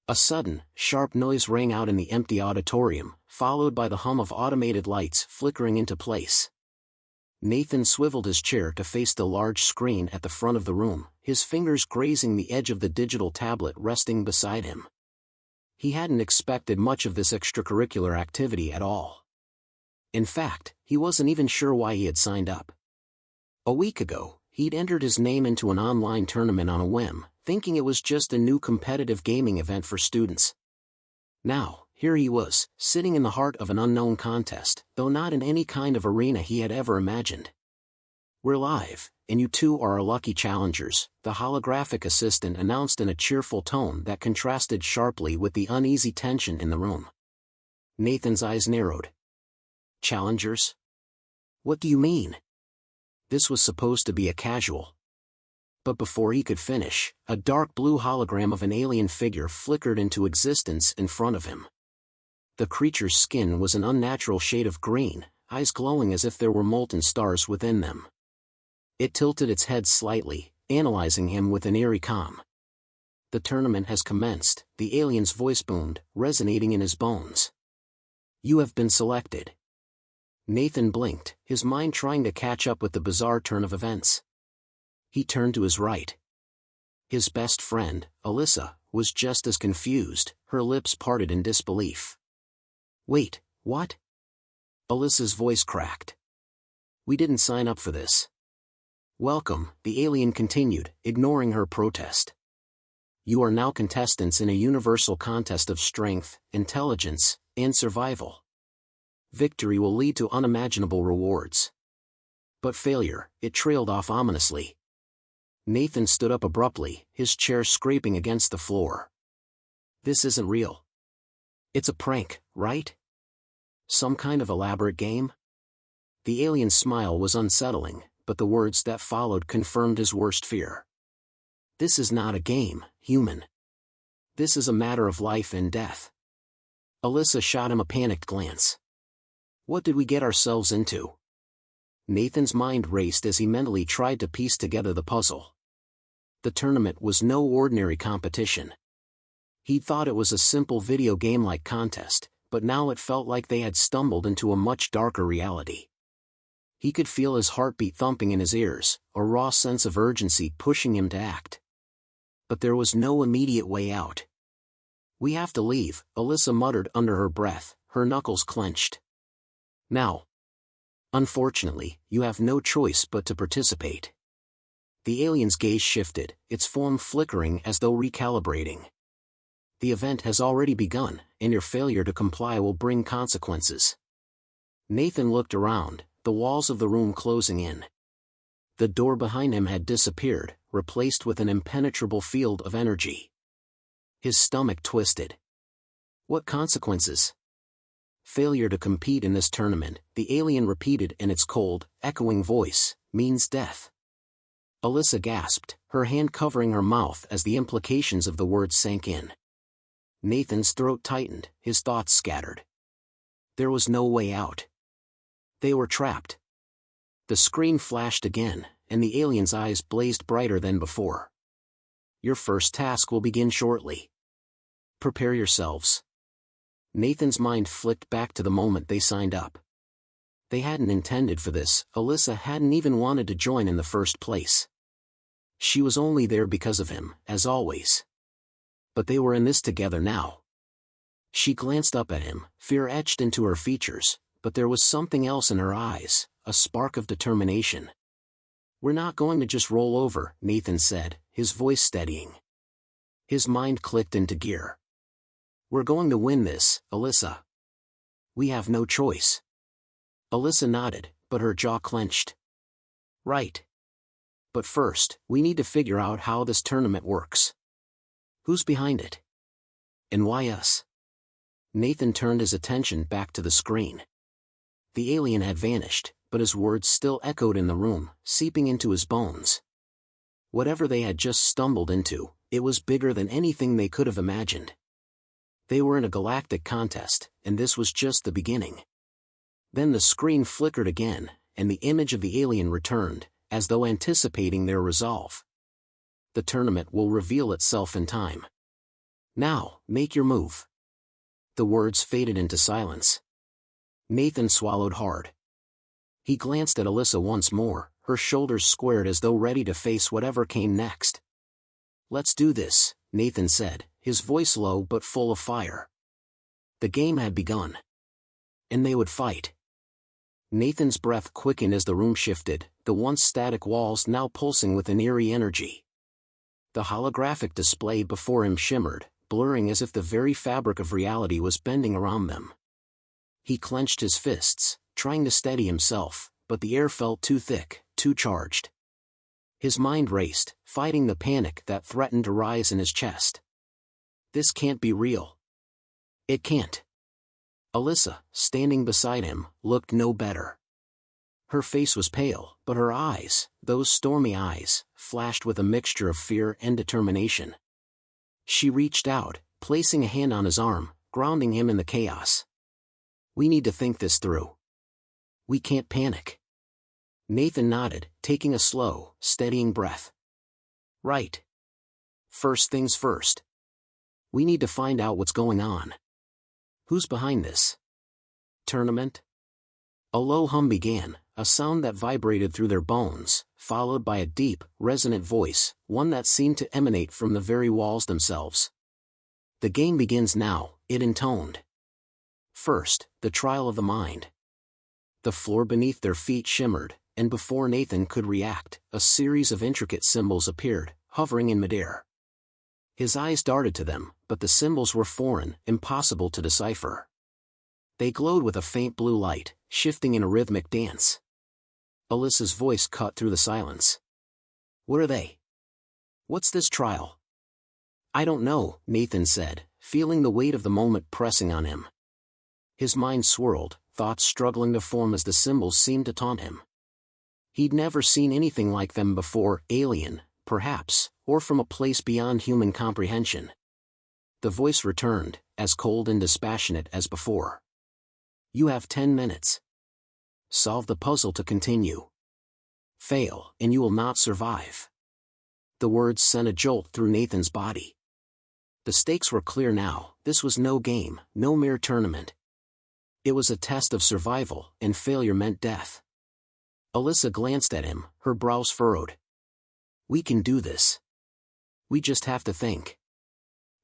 A sudden, sharp noise rang out in the empty auditorium, followed by the hum of automated lights flickering into place. Nathan swiveled his chair to face the large screen at the front of the room, his fingers grazing the edge of the digital tablet resting beside him. He hadn't expected much of this extracurricular activity at all. In fact, he wasn't even sure why he had signed up. A week ago, he'd entered his name into an online tournament on a whim, thinking it was just a new competitive gaming event for students. Now, here he was, sitting in the heart of an unknown contest, though not in any kind of arena he had ever imagined. "We're live, and you two are our lucky challengers," the holographic assistant announced in a cheerful tone that contrasted sharply with the uneasy tension in the room. Nathan's eyes narrowed. "Challengers? What do you mean?" This was supposed to be a casual. But before he could finish, a dark blue hologram of an alien figure flickered into existence in front of him. The creature's skin was an unnatural shade of green, eyes glowing as if there were molten stars within them. It tilted its head slightly, analyzing him with an eerie calm. "The tournament has commenced," the alien's voice boomed, resonating in his bones. "You have been selected." Nathan blinked, his mind trying to catch up with the bizarre turn of events. He turned to his right. His best friend, Alyssa, was just as confused, her lips parted in disbelief. "Wait, what?" Alyssa's voice cracked. "We didn't sign up for this." "Welcome," the alien continued, ignoring her protest. "You are now contestants in a universal contest of strength, intelligence, and survival. Victory will lead to unimaginable rewards." But failure, it trailed off ominously. Nathan stood up abruptly, his chair scraping against the floor. "This isn't real. It's a prank, right? Some kind of elaborate game?" The alien's smile was unsettling, but the words that followed confirmed his worst fear. "This is not a game, human. This is a matter of life and death." Alyssa shot him a panicked glance. What did we get ourselves into? Nathan's mind raced as he mentally tried to piece together the puzzle. The tournament was no ordinary competition. He'd thought it was a simple video game-like contest, but now it felt like they had stumbled into a much darker reality. He could feel his heartbeat thumping in his ears, a raw sense of urgency pushing him to act. But there was no immediate way out. "We have to leave," Alyssa muttered under her breath, her knuckles clenched. "Now. Unfortunately, you have no choice but to participate." The alien's gaze shifted, its form flickering as though recalibrating. "The event has already begun, and your failure to comply will bring consequences." Nathan looked around, the walls of the room closing in. The door behind him had disappeared, replaced with an impenetrable field of energy. His stomach twisted. "What consequences?" "Failure to compete in this tournament," the alien repeated in its cold, echoing voice, "means death." Alyssa gasped, her hand covering her mouth as the implications of the words sank in. Nathan's throat tightened, his thoughts scattered. There was no way out. They were trapped. The screen flashed again, and the alien's eyes blazed brighter than before. "Your first task will begin shortly. Prepare yourselves." Nathan's mind flicked back to the moment they signed up. They hadn't intended for this, Alyssa hadn't even wanted to join in the first place. She was only there because of him, as always. But they were in this together now. She glanced up at him, fear etched into her features, but there was something else in her eyes, a spark of determination. "We're not going to just roll over," Nathan said, his voice steadying. His mind clicked into gear. "We're going to win this, Alyssa. We have no choice." Alyssa nodded, but her jaw clenched. "Right. But first, we need to figure out how this tournament works. Who's behind it? And why us?" Nathan turned his attention back to the screen. The alien had vanished, but his words still echoed in the room, seeping into his bones. Whatever they had just stumbled into, it was bigger than anything they could have imagined. They were in a galactic contest, and this was just the beginning. Then the screen flickered again, and the image of the alien returned, as though anticipating their resolve. "The tournament will reveal itself in time." Now, make your move. The words faded into silence. Nathan swallowed hard. He glanced at Alyssa once more, her shoulders squared as though ready to face whatever came next. "Let's do this," Nathan said, his voice low but full of fire. The game had begun. And they would fight. Nathan's breath quickened as the room shifted, the once static walls now pulsing with an eerie energy. The holographic display before him shimmered, blurring as if the very fabric of reality was bending around them. He clenched his fists, trying to steady himself, but the air felt too thick, too charged. His mind raced, fighting the panic that threatened to rise in his chest. This can't be real. It can't. Alyssa, standing beside him, looked no better. Her face was pale, but her eyes, those stormy eyes, flashed with a mixture of fear and determination. She reached out, placing a hand on his arm, grounding him in the chaos. "We need to think this through. We can't panic." Nathan nodded, taking a slow, steadying breath. "Right. First things first. We need to find out what's going on. Who's behind this tournament?" A low hum began, a sound that vibrated through their bones, followed by a deep, resonant voice, one that seemed to emanate from the very walls themselves. "The game begins now," it intoned. First, the trial of the mind. The floor beneath their feet shimmered, and before Nathan could react, a series of intricate symbols appeared, hovering in midair. His eyes darted to them, but the symbols were foreign, impossible to decipher. They glowed with a faint blue light, shifting in a rhythmic dance. Alyssa's voice cut through the silence. "What are they? What's this trial?" "I don't know," Nathan said, feeling the weight of the moment pressing on him. His mind swirled, thoughts struggling to form as the symbols seemed to taunt him. He'd never seen anything like them before, alien, perhaps, or from a place beyond human comprehension. The voice returned, as cold and dispassionate as before. "You have 10 minutes. Solve the puzzle to continue. Fail, and you will not survive." The words sent a jolt through Nathan's body. The stakes were clear now. This was no game, no mere tournament. It was a test of survival, and failure meant death. Alyssa glanced at him, her brows furrowed. "We can do this. We just have to think."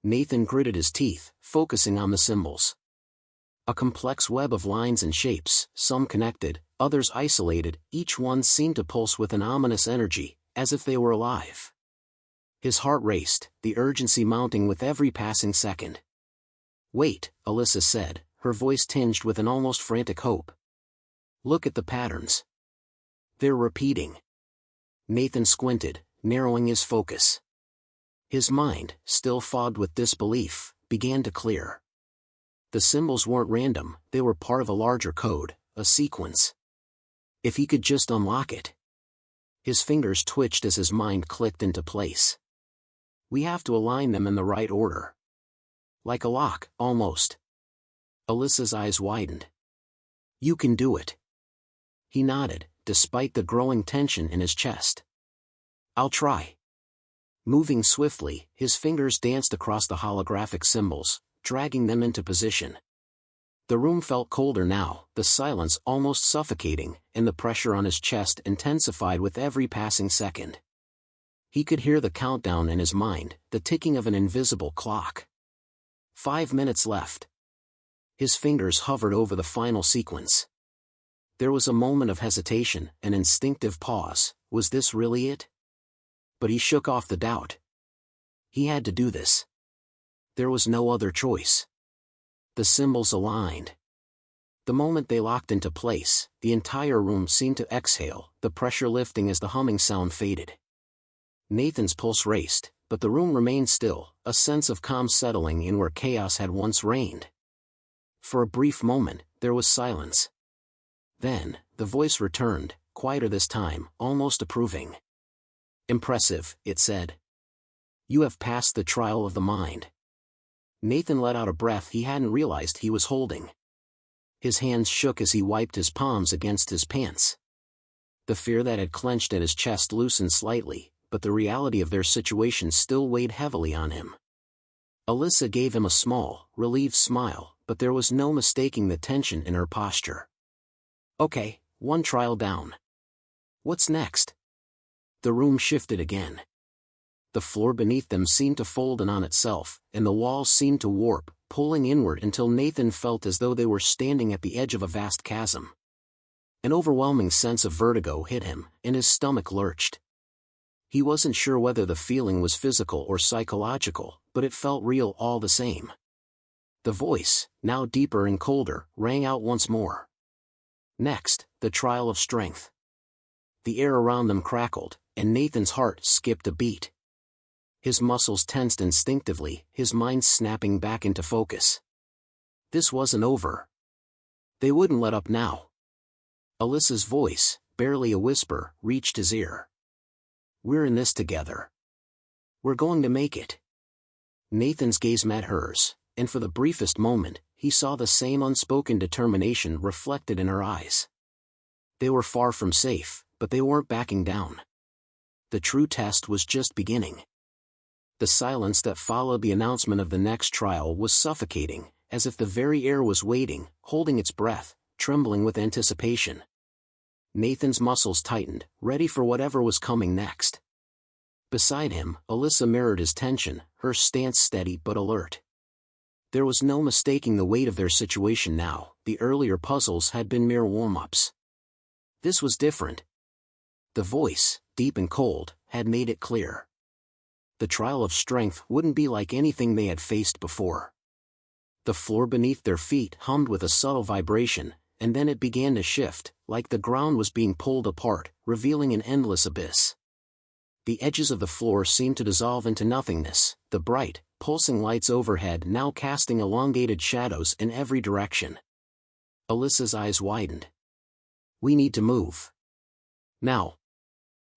Nathan gritted his teeth, focusing on the symbols. A complex web of lines and shapes, some connected, others isolated, each one seemed to pulse with an ominous energy, as if they were alive. His heart raced, the urgency mounting with every passing second. "Wait," Alyssa said, her voice tinged with an almost frantic hope. "Look at the patterns. They're repeating." Nathan squinted, narrowing his focus. His mind, still fogged with disbelief, began to clear. The symbols weren't random, they were part of a larger code, a sequence. If he could just unlock it. His fingers twitched as his mind clicked into place. "We have to align them in the right order." Like a lock, almost. Alyssa's eyes widened. "You can do it." He nodded, despite the growing tension in his chest. "I'll try." Moving swiftly, his fingers danced across the holographic symbols, dragging them into position. The room felt colder now, the silence almost suffocating, and the pressure on his chest intensified with every passing second. He could hear the countdown in his mind, the ticking of an invisible clock. 5 minutes left. His fingers hovered over the final sequence. There was a moment of hesitation, an instinctive pause. Was this really it? But he shook off the doubt. He had to do this. There was no other choice. The symbols aligned. The moment they locked into place, the entire room seemed to exhale, the pressure lifting as the humming sound faded. Nathan's pulse raced, but the room remained still, a sense of calm settling in where chaos had once reigned. For a brief moment, there was silence. Then, the voice returned, quieter this time, almost approving. "Impressive," it said. "You have passed the trial of the mind." Nathan let out a breath he hadn't realized he was holding. His hands shook as he wiped his palms against his pants. The fear that had clenched at his chest loosened slightly, but the reality of their situation still weighed heavily on him. Alyssa gave him a small, relieved smile, but there was no mistaking the tension in her posture. Okay, one trial down. What's next? The room shifted again. The floor beneath them seemed to fold in on itself, and the walls seemed to warp, pulling inward until Nathan felt as though they were standing at the edge of a vast chasm. An overwhelming sense of vertigo hit him, and his stomach lurched. He wasn't sure whether the feeling was physical or psychological, but it felt real all the same. The voice, now deeper and colder, rang out once more. Next, the trial of strength. The air around them crackled, and Nathan's heart skipped a beat. His muscles tensed instinctively, his mind snapping back into focus. This wasn't over. They wouldn't let up now. Alyssa's voice, barely a whisper, reached his ear. We're in this together. We're going to make it. Nathan's gaze met hers, and for the briefest moment, he saw the same unspoken determination reflected in her eyes. They were far from safe, but they weren't backing down. The true test was just beginning. The silence that followed the announcement of the next trial was suffocating, as if the very air was waiting, holding its breath, trembling with anticipation. Nathan's muscles tightened, ready for whatever was coming next. Beside him, Alyssa mirrored his tension, her stance steady but alert. There was no mistaking the weight of their situation now. The earlier puzzles had been mere warm-ups. This was different. The voice, deep and cold, had made it clear. The trial of strength wouldn't be like anything they had faced before. The floor beneath their feet hummed with a subtle vibration, and then it began to shift, like the ground was being pulled apart, revealing an endless abyss. The edges of the floor seemed to dissolve into nothingness, the bright, pulsing lights overhead now casting elongated shadows in every direction. Alyssa's eyes widened. We need to move. Now.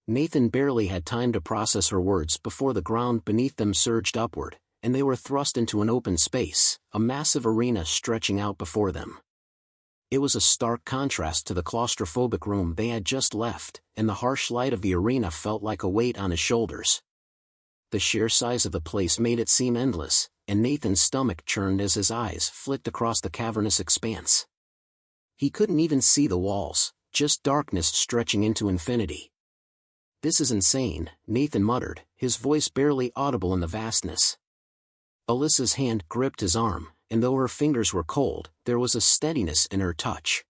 Nathan barely had time to process her words before the ground beneath them surged upward, and they were thrust into an open space, a massive arena stretching out before them. It was a stark contrast to the claustrophobic room they had just left, and the harsh light of the arena felt like a weight on his shoulders. The sheer size of the place made it seem endless, and Nathan's stomach churned as his eyes flicked across the cavernous expanse. He couldn't even see the walls, just darkness stretching into infinity. This is insane, Nathan muttered, his voice barely audible in the vastness. Alyssa's hand gripped his arm, and though her fingers were cold, there was a steadiness in her touch.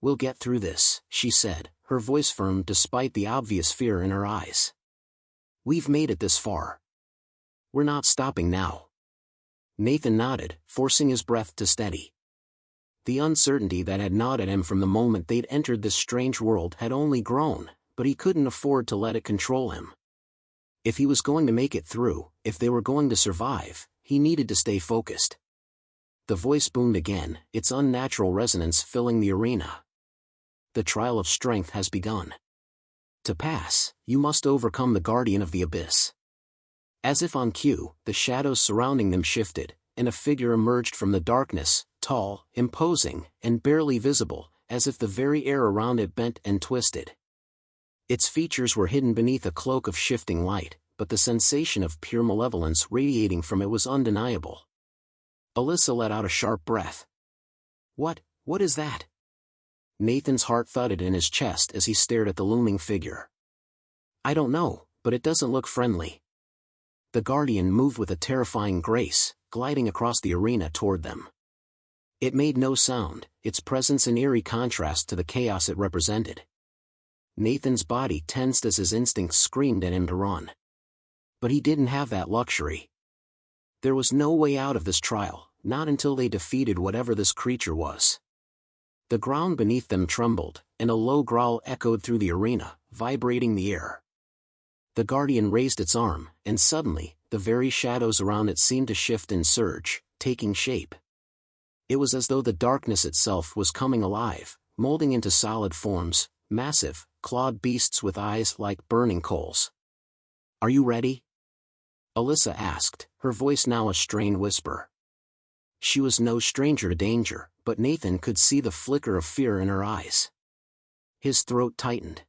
We'll get through this, she said, her voice firm despite the obvious fear in her eyes. We've made it this far. We're not stopping now. Nathan nodded, forcing his breath to steady. The uncertainty that had gnawed at him from the moment they'd entered this strange world had only grown, but he couldn't afford to let it control him. If he was going to make it through, if they were going to survive, he needed to stay focused. The voice boomed again, its unnatural resonance filling the arena. The trial of strength has begun. To pass, you must overcome the guardian of the abyss. As if on cue, the shadows surrounding them shifted, and a figure emerged from the darkness, tall, imposing, and barely visible, as if the very air around it bent and twisted. Its features were hidden beneath a cloak of shifting light, but the sensation of pure malevolence radiating from it was undeniable. Alyssa let out a sharp breath. What is that? Nathan's heart thudded in his chest as he stared at the looming figure. I don't know, but it doesn't look friendly. The guardian moved with a terrifying grace, gliding across the arena toward them. It made no sound, its presence in eerie contrast to the chaos it represented. Nathan's body tensed as his instincts screamed at him to run. But he didn't have that luxury. There was no way out of this trial, not until they defeated whatever this creature was. The ground beneath them trembled, and a low growl echoed through the arena, vibrating the air. The guardian raised its arm, and suddenly, the very shadows around it seemed to shift and surge, taking shape. It was as though the darkness itself was coming alive, molding into solid forms, massive, clawed beasts with eyes like burning coals. Are you ready? Alyssa asked, her voice now a strained whisper. She was no stranger to danger, but Nathan could see the flicker of fear in her eyes. His throat tightened.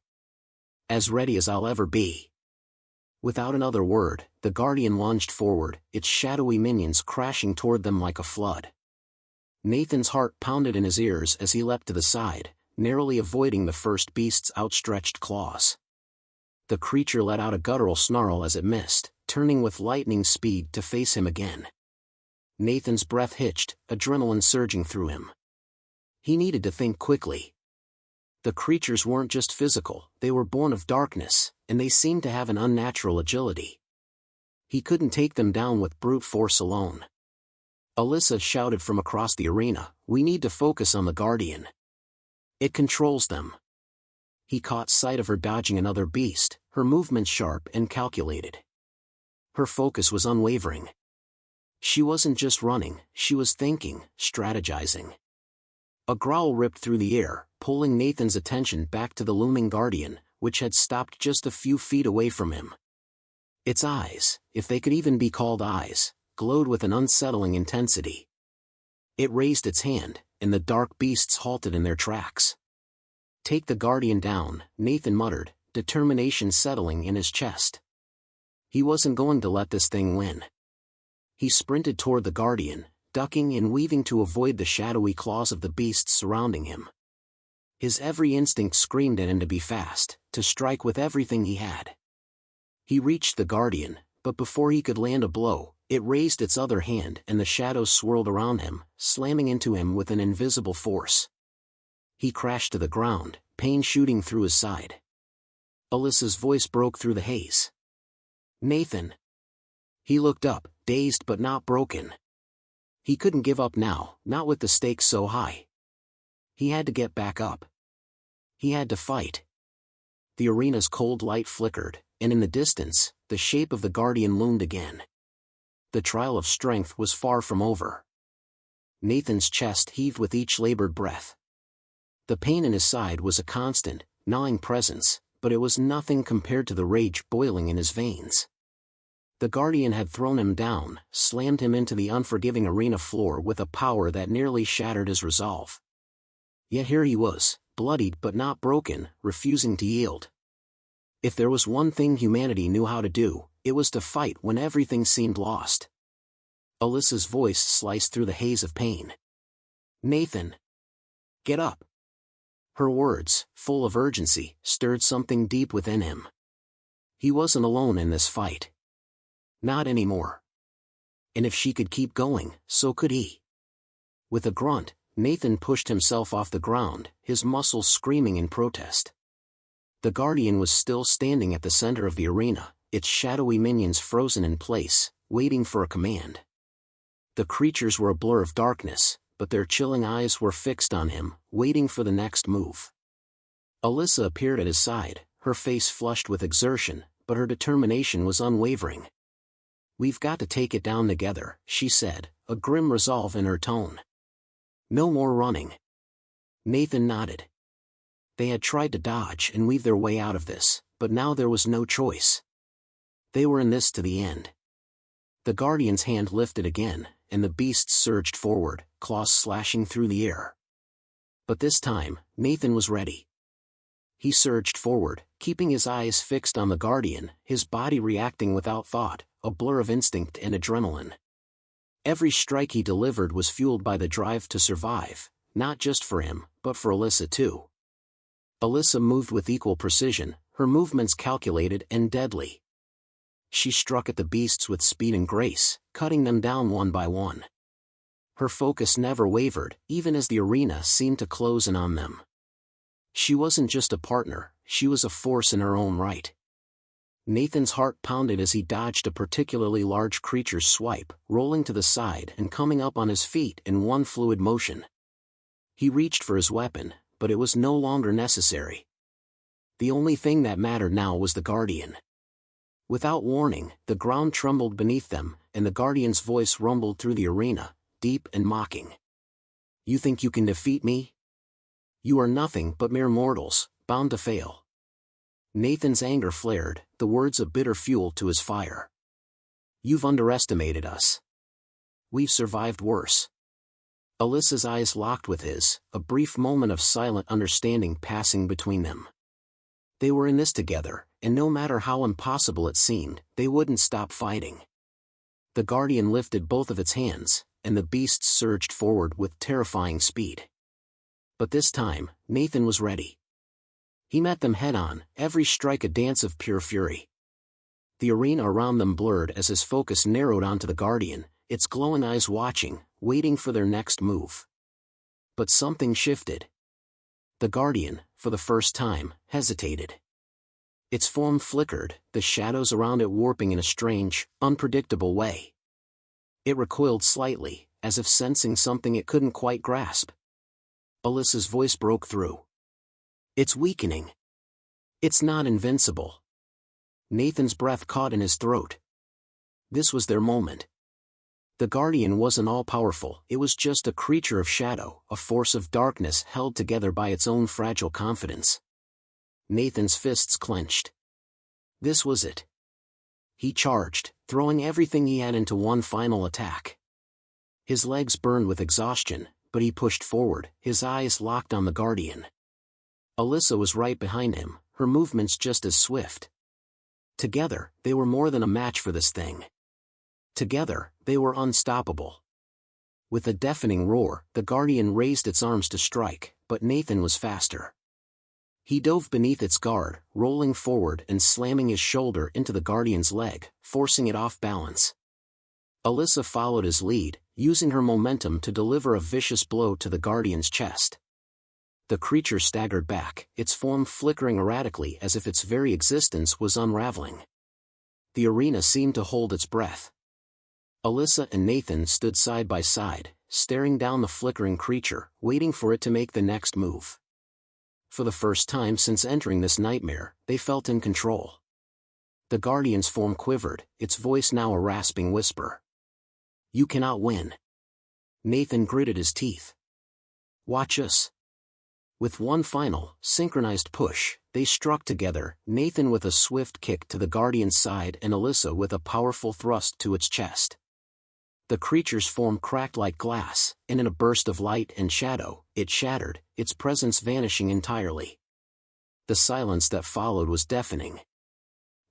As ready as I'll ever be. Without another word, the Guardian lunged forward, its shadowy minions crashing toward them like a flood. Nathan's heart pounded in his ears as he leapt to the side, narrowly avoiding the first beast's outstretched claws. The creature let out a guttural snarl as it missed, turning with lightning speed to face him again. Nathan's breath hitched, adrenaline surging through him. He needed to think quickly. The creatures weren't just physical, they were born of darkness, and they seemed to have an unnatural agility. He couldn't take them down with brute force alone. Alyssa shouted from across the arena, "We need to focus on the Guardian. It controls them." He caught sight of her dodging another beast, her movements sharp and calculated. Her focus was unwavering. She wasn't just running, she was thinking, strategizing. A growl ripped through the air, pulling Nathan's attention back to the looming Guardian, which had stopped just a few feet away from him. Its eyes, if they could even be called eyes, glowed with an unsettling intensity. It raised its hand, and the dark beasts halted in their tracks. "Take the Guardian down," Nathan muttered, determination settling in his chest. He wasn't going to let this thing win. He sprinted toward the Guardian, ducking and weaving to avoid the shadowy claws of the beasts surrounding him. His every instinct screamed at him to be fast, to strike with everything he had. He reached the Guardian, but before he could land a blow, it raised its other hand and the shadows swirled around him, slamming into him with an invisible force. He crashed to the ground, pain shooting through his side. Alyssa's voice broke through the haze. "Nathan." He looked up, dazed but not broken. He couldn't give up now, not with the stakes so high. He had to get back up. He had to fight. The arena's cold light flickered, and in the distance, the shape of the Guardian loomed again. The trial of strength was far from over. Nathan's chest heaved with each labored breath. The pain in his side was a constant, gnawing presence, but it was nothing compared to the rage boiling in his veins. The Guardian had thrown him down, slammed him into the unforgiving arena floor with a power that nearly shattered his resolve. Yet here he was, bloodied but not broken, refusing to yield. If there was one thing humanity knew how to do, it was to fight when everything seemed lost. Alyssa's voice sliced through the haze of pain. "Nathan. Get up." Her words, full of urgency, stirred something deep within him. He wasn't alone in this fight. Not anymore. And if she could keep going, so could he. With a grunt, Nathan pushed himself off the ground, his muscles screaming in protest. The Guardian was still standing at the center of the arena, its shadowy minions frozen in place, waiting for a command. The creatures were a blur of darkness, but their chilling eyes were fixed on him, waiting for the next move. Alyssa appeared at his side, her face flushed with exertion, but her determination was unwavering. "We've got to take it down together," she said, a grim resolve in her tone. "No more running." Nathan nodded. They had tried to dodge and weave their way out of this, but now there was no choice. They were in this to the end. The Guardian's hand lifted again, and the beasts surged forward, claws slashing through the air. But this time, Nathan was ready. He surged forward, keeping his eyes fixed on the Guardian, his body reacting without thought, a blur of instinct and adrenaline. Every strike he delivered was fueled by the drive to survive, not just for him, but for Alyssa too. Alyssa moved with equal precision, her movements calculated and deadly. She struck at the beasts with speed and grace, cutting them down one by one. Her focus never wavered, even as the arena seemed to close in on them. She wasn't just a partner, she was a force in her own right. Nathan's heart pounded as he dodged a particularly large creature's swipe, rolling to the side and coming up on his feet in one fluid motion. He reached for his weapon, but it was no longer necessary. The only thing that mattered now was the Guardian. Without warning, the ground trembled beneath them, and the Guardian's voice rumbled through the arena, deep and mocking. "You think you can defeat me? You are nothing but mere mortals, bound to fail." Nathan's anger flared, the words a bitter fuel to his fire. "You've underestimated us. We've survived worse." Alyssa's eyes locked with his, a brief moment of silent understanding passing between them. They were in this together, and no matter how impossible it seemed, they wouldn't stop fighting. The Guardian lifted both of its hands, and the beasts surged forward with terrifying speed. But this time, Nathan was ready. He met them head-on, every strike a dance of pure fury. The arena around them blurred as his focus narrowed onto the Guardian, its glowing eyes watching, waiting for their next move. But something shifted. The Guardian, for the first time, hesitated. Its form flickered, the shadows around it warping in a strange, unpredictable way. It recoiled slightly, as if sensing something it couldn't quite grasp. Alyssa's voice broke through. "It's weakening. It's not invincible." Nathan's breath caught in his throat. This was their moment. The Guardian wasn't all-powerful, it was just a creature of shadow, a force of darkness held together by its own fragile confidence. Nathan's fists clenched. This was it. He charged, throwing everything he had into one final attack. His legs burned with exhaustion, but he pushed forward, his eyes locked on the Guardian. Alyssa was right behind him, her movements just as swift. Together, they were more than a match for this thing. Together, they were unstoppable. With a deafening roar, the Guardian raised its arms to strike, but Nathan was faster. He dove beneath its guard, rolling forward and slamming his shoulder into the Guardian's leg, forcing it off balance. Alyssa followed his lead, using her momentum to deliver a vicious blow to the Guardian's chest. The creature staggered back, its form flickering erratically as if its very existence was unraveling. The arena seemed to hold its breath. Alyssa and Nathan stood side by side, staring down the flickering creature, waiting for it to make the next move. For the first time since entering this nightmare, they felt in control. The Guardian's form quivered, its voice now a rasping whisper. "You cannot win." Nathan gritted his teeth. "Watch us." With one final, synchronized push, they struck together, Nathan with a swift kick to the Guardian's side and Alyssa with a powerful thrust to its chest. The creature's form cracked like glass, and in a burst of light and shadow, it shattered, its presence vanishing entirely. The silence that followed was deafening.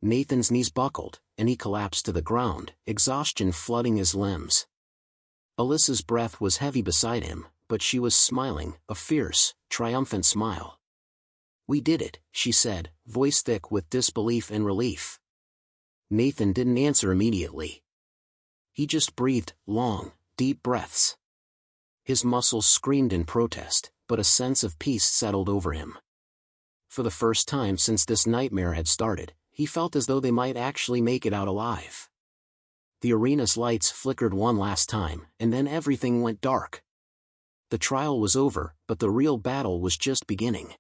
Nathan's knees buckled, and he collapsed to the ground, exhaustion flooding his limbs. Alyssa's breath was heavy beside him, but she was smiling, a fierce, triumphant smile. "We did it," she said, voice thick with disbelief and relief. Nathan didn't answer immediately. He just breathed, long, deep breaths. His muscles screamed in protest, but a sense of peace settled over him. For the first time since this nightmare had started, he felt as though they might actually make it out alive. The arena's lights flickered one last time, and then everything went dark. The trial was over, but the real battle was just beginning.